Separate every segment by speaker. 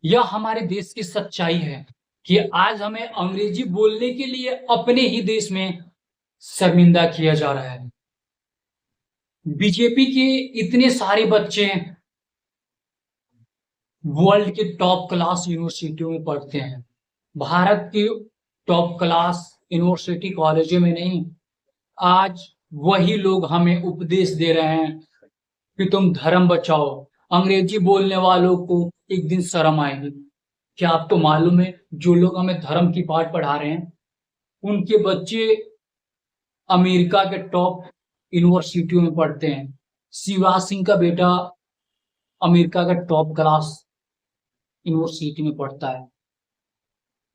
Speaker 1: यह हमारे देश की सच्चाई है कि आज हमें अंग्रेजी बोलने के लिए अपने ही देश में शर्मिंदा किया जा रहा है। बीजेपी के इतने सारे बच्चे वर्ल्ड के टॉप क्लास यूनिवर्सिटियों में पढ़ते हैं। भारत की टॉप क्लास यूनिवर्सिटी कॉलेजों में नहीं, आज वही लोग हमें उपदेश दे रहे हैं कि तुम धर्म बचाओ। अंग्रेजी बोलने वालों को एक दिन शर्म आएगी। क्या आपको मालूम है, जो लोग हमें धर्म की पाठ पढ़ा रहे हैं उनके बच्चे अमेरिका के टॉप यूनिवर्सिटियों में पढ़ते हैं। शिवराज सिंह का बेटा अमेरिका का टॉप क्लास यूनिवर्सिटी में पढ़ता है।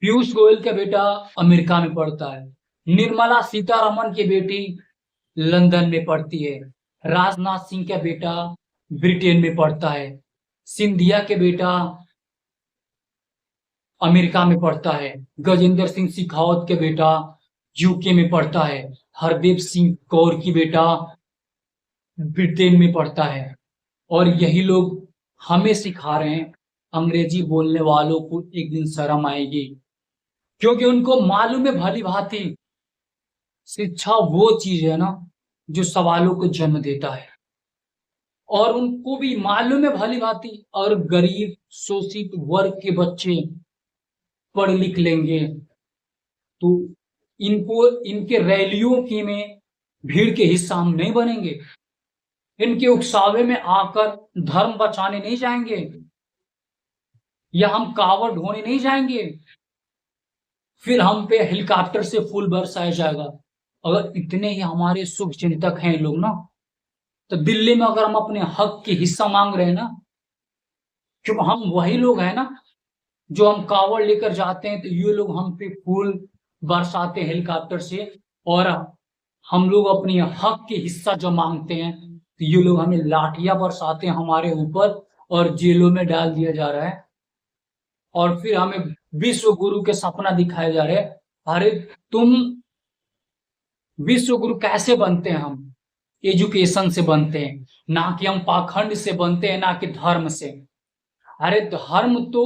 Speaker 1: पीयूष गोयल का बेटा अमेरिका में पढ़ता है। निर्मला सीतारमन की बेटी लंदन में पढ़ती है। राजनाथ सिंह का बेटा ब्रिटेन में पढ़ता है। सिंधिया के बेटा अमेरिका में पढ़ता है। गजेंद्र सिंह शेखावत के बेटा यूके में पढ़ता है। हरदीप सिंह कौर की बेटा ब्रिटेन में पढ़ता है। और यही लोग हमें सिखा रहे हैं अंग्रेजी बोलने वालों को एक दिन शर्म आएगी, क्योंकि उनको मालूम है भली भांति शिक्षा वो चीज है ना जो सवालों को जन्म देता है। और उनको भी मालूम है भली भांति, और गरीब शोषित वर्ग के बच्चे पढ़ लिख लेंगे तो इनको इनके रैलियों की में भीड़ के हिस्सा हम नहीं बनेंगे। इनके उकसावे में आकर धर्म बचाने नहीं जाएंगे, या हम कावड़ ढोने नहीं जाएंगे। फिर हम पे हेलीकॉप्टर से फूल बरसाया जाएगा। अगर इतने ही हमारे शुभ चिंतक हैं लोग ना, तो दिल्ली में अगर हम अपने हक की हिस्सा मांग रहे हैं ना, क्योंकि हम वही लोग हैं ना जो हम कावड़ लेकर जाते हैं, तो ये लोग हम पे फूल बरसाते हेलीकॉप्टर से, और हम लोग अपनी हक के हिस्सा जो मांगते हैं तो ये लोग हमें लाठियां बरसाते हैं हमारे ऊपर, और जेलों में डाल दिया जा रहा है। और फिर हमें विश्व गुरु के सपना दिखाए जा रहे हैं। अरे तुम विश्व गुरु कैसे बनते हैं? हम एजुकेशन से बनते हैं, ना कि हम पाखंड से बनते हैं, ना कि धर्म से। अरे धर्म तो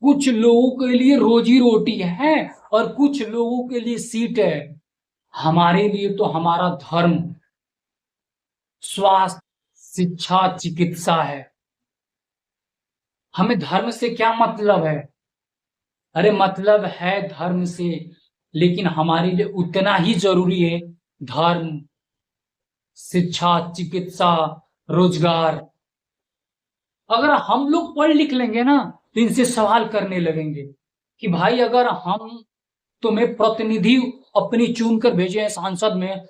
Speaker 1: कुछ लोगों के लिए रोजी रोटी है और कुछ लोगों के लिए सीट है। हमारे लिए तो हमारा धर्म स्वास्थ्य, शिक्षा, चिकित्सा है। हमें धर्म से क्या मतलब है? अरे मतलब है धर्म से, लेकिन हमारे लिए उतना ही जरूरी है धर्म, शिक्षा, चिकित्सा, रोजगार। अगर हम लोग पढ़ लिख लेंगे ना तो इनसे सवाल करने लगेंगे कि भाई अगर हम तुम्हें प्रतिनिधि अपनी चुन कर भेजे हैं सांसद में,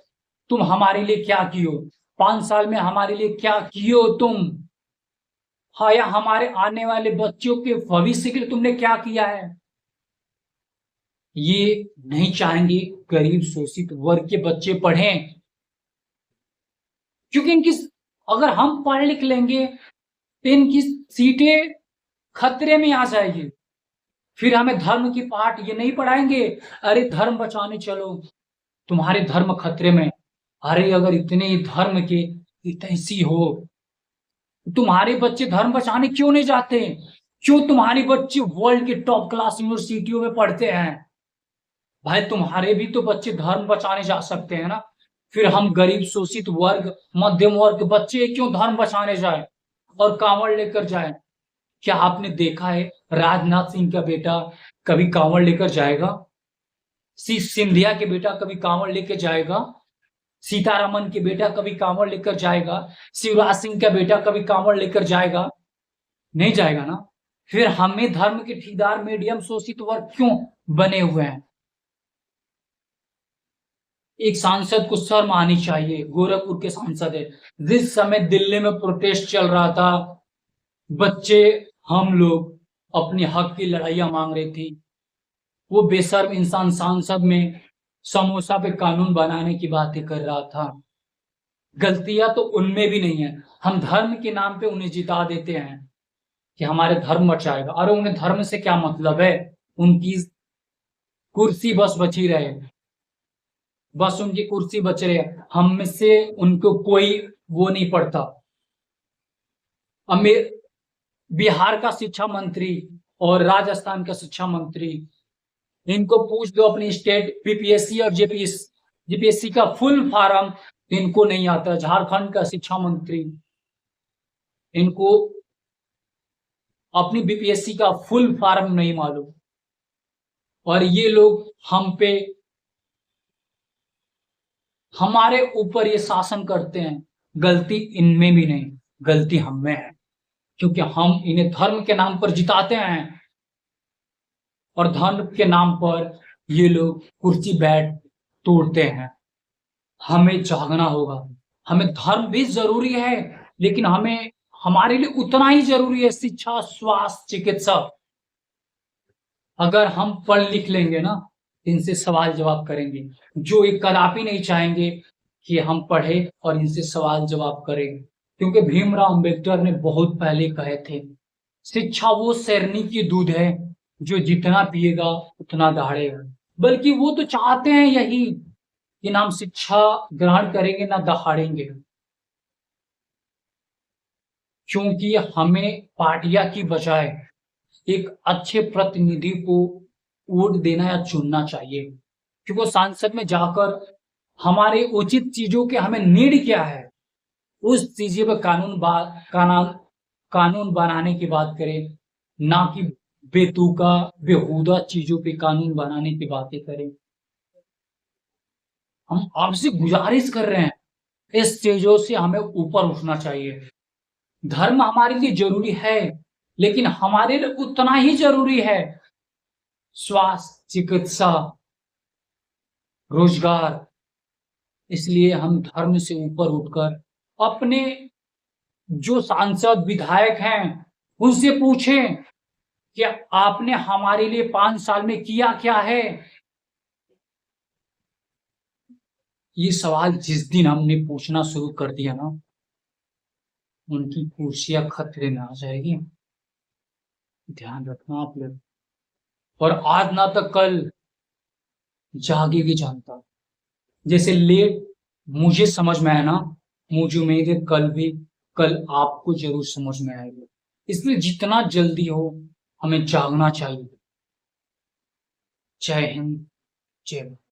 Speaker 1: तुम हमारे लिए क्या कियो? 5 साल में हमारे लिए क्या कियो तुम? हाँ, या हमारे आने वाले बच्चों के भविष्य के लिए तुमने क्या किया है? ये नहीं चाहेंगे गरीब शोषित वर्ग के बच्चे पढ़ें, क्योंकि इनकी अगर हम पढ़ लिख लेंगे तो इनकी सीटें खतरे में आ जाएगी। फिर हमें धर्म की पाठ ये नहीं पढ़ाएंगे, अरे धर्म बचाने चलो, तुम्हारे धर्म खतरे में। अरे अगर इतने धर्म के हितैषी हो, तुम्हारे बच्चे धर्म बचाने क्यों नहीं जाते? क्यों तुम्हारे बच्चे वर्ल्ड के टॉप क्लास यूनिवर्सिटियों में पढ़ते हैं? भाई तुम्हारे भी तो बच्चे धर्म बचाने जा सकते हैं ना। फिर हम गरीब शोषित वर्ग, मध्यम वर्ग के बच्चे क्यों धर्म बचाने जाए और कांवड़ लेकर जाए? क्या आपने देखा है राजनाथ सिंह का बेटा कभी कांवड़ लेकर जाएगा? सिंधिया के बेटा कभी कांवड़ लेकर जाएगा? सीतारमन के बेटा कभी कांवड़ लेकर जाएगा? शिवराज सिंह का बेटा कभी कांवड़ लेकर जाएगा? नहीं जाएगा ना। फिर हमें धर्म के ठेकेदार मीडियम शोषित वर्ग क्यों बने हुए हैं? एक सांसद को शर्म आनी चाहिए। गोरखपुर के सांसद है, जिस समय दिल्ली में प्रोटेस्ट चल रहा था, बच्चे हम लोग अपने हक की लड़ाइयां मांग रहे थी, वो बेशर्म इंसान सांसद में समोसा पे कानून बनाने की बातें कर रहा था। गलतियां तो उनमें भी नहीं है, हम धर्म के नाम पे उन्हें जिता देते हैं कि हमारे धर्म बचाएगा। अरे उन्हें धर्म से क्या मतलब है? उनकी कुर्सी बस बची रहे, बस उनकी कुर्सी बच रहे, हम में से उनको कोई वो नहीं पड़ता। बिहार का शिक्षा मंत्री और राजस्थान का शिक्षा मंत्री, इनको पूछ दो अपनी स्टेट बीपीएससी और जीपीएससी का फुल फॉर्म, इनको नहीं आता। झारखंड का शिक्षा मंत्री, इनको अपनी बीपीएससी का फुल फॉर्म नहीं मालूम, और ये लोग हम पे, हमारे ऊपर ये शासन करते हैं। गलती इनमें भी नहीं, गलती हम में है, क्योंकि हम इन्हें धर्म के नाम पर जिताते हैं, और धर्म के नाम पर ये लोग कुर्सी बैठ तोड़ते हैं। हमें जागना होगा। हमें धर्म भी जरूरी है, लेकिन हमें, हमारे लिए उतना ही जरूरी है शिक्षा, स्वास्थ्य, चिकित्सा। अगर हम पढ़ लिख लेंगे ना, इनसे सवाल जवाब करेंगे, जो ये कदापि नहीं चाहेंगे कि हम पढ़े और इनसे सवाल जवाब करें, क्योंकि भीमराव अंबेडकर ने बहुत पहले कहे थे, शिक्षा वो शेरनी की दूध है जो जितना पिएगा उतना दहाड़ेगा। बल्कि वो तो चाहते हैं यही कि ना हम शिक्षा ग्रहण करेंगे ना दहाड़ेंगे, क्योंकि हमें पार्टियां की बजाय एक अच्छे प्रतिनिधि को वोट देना या चुनना चाहिए, क्योंकि वो सांसद में जाकर हमारे उचित चीजों के, हमें नीड क्या है उस चीजों पर कानून बनाने की बात करें, ना कि बेतुका बेहुदा चीजों पे कानून बनाने की बातें करें। हम आपसे गुजारिश कर रहे हैं, इस चीजों से हमें ऊपर उठना चाहिए। धर्म हमारे लिए जरूरी है, लेकिन हमारे लिए उतना ही जरूरी है स्वास्थ्य, चिकित्सा, रोजगार। इसलिए हम धर्म से ऊपर उठकर अपने जो सांसद विधायक हैं उनसे पूछें कि आपने हमारे लिए 5 साल में किया क्या है। ये सवाल जिस दिन हमने पूछना शुरू कर दिया ना, उनकी कुर्सियां खतरे में आ जाएगी। ध्यान रखना आप लोग। और आज ना तो कल जागेगी जनता। जैसे लेट मुझे समझ में आया ना, मुझे उम्मीद है कल आपको जरूर समझ में आएगा। इसलिए जितना जल्दी हो हमें जागना चाहिए। जय हिंद, जय भारत।